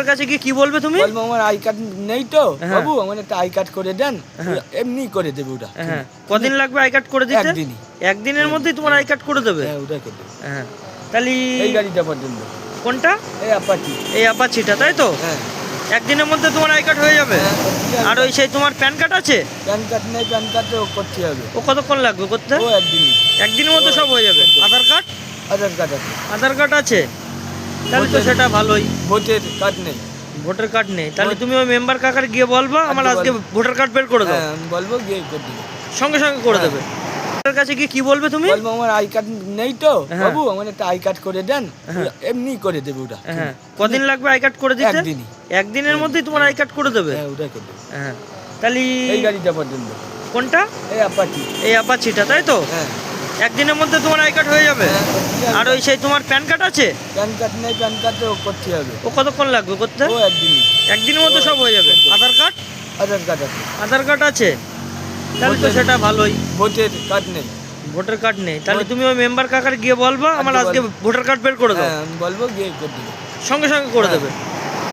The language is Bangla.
মেম্বারের কাছে গিয়ে কি বলবে তুমি? বলবো আমার আই কার্ড নেই তো হ্যাঁ। বাবু, আমার একটা আই কার্ড করে দেন। হ্যাঁ। এমনি করে দেবে ওটা। হ্যাঁ, কদিন লাগবে আই কার্ড করে দিতে? একদিনই। একদিনের মধ্যেই তোমার আই কার্ড করে দেবে? হ্যাঁ, ওটা করে দেবে। হ্যাঁ, তাহলে এই গাড়িটা পর্যন্ত। কোনটা? এই অ্যাপাচি। এই অ্যাপাচিটা, তাই তো? হ্যাঁ। একদিনের মধ্যে তোমার আই কার্ড হয়ে যাবে? হ্যাঁ, আর ওই সেই তোমার প্যান কার্ড আছে? প্যান কার্ড নেই, প্যান কার্ড করতে হবে। ও কতক্ষণ লাগবে করতে? ও একদিনই। একদিনের মধ্যে সব হয়ে যাবে? আধার কার্ড? আধার কার্ড আছে। আধার কার্ড আছে, তাহলে তো সেটা ভালোই। ভোটের কার্ড নেই। ভোটার কার্ড নেই, তাহলে তুমি ওই মেম্বার কাকার গিয়ে বলবা আমার আজকে ভোটার কার্ড বের করে দাও। হ্যাঁ, আমি বলবো গিয়ে করে দেবে। সঙ্গে সঙ্গে করে হ্যাঁ। দেবে। মেম্বারের কাছে গিয়ে কি বলবে তুমি? বলবো আমার আই কার্ড নেই তো হ্যাঁ। বাবু, আমার একটা আই কার্ড করে দেন। হ্যাঁ। এমনি করে দেবে ওটা। হ্যাঁ, কদিন লাগবে আই কার্ড করে দিতে? একদিনই। একদিনের মধ্যেই তোমার আই কার্ড করে দেবে? হ্যাঁ, ওটা করে দেবে। হ্যাঁ, তাহলে এই গাড়িটা পর্যন্ত। কোনটা? এই অ্যাপাচি। এই অ্যাপাচিটা, তাই তো? হ্যাঁ। একদিনের মধ্যে তোমার আই কার্ড হয়ে যাবে? হ্যাঁ। আর ওই সেই তোমার প্যান কার্ড আছে? প্যান কার্ড নেই, প্যান কার্ড করতে হবে। ও কতক্ষণ লাগবে করতে? ও একদিনই। একদিনের মধ্যে সব হয়ে যাবে। আধার কার্ড? আধার কার্ড আছে। আধার কার্ড আছে, তাহলে তো সেটা ভালোই। ভোটের কার্ড নেই। ভোটার কার্ড নেই, তাহলে তুমি ওই মেম্বার কাকার গিয়ে বলবা আমার আজকে ভোটার কার্ড বের করে দাও। হ্যাঁ, আমি বলবো গিয়ে করে দেবে। সঙ্গে সঙ্গে করে হ্যাঁ। দেবে।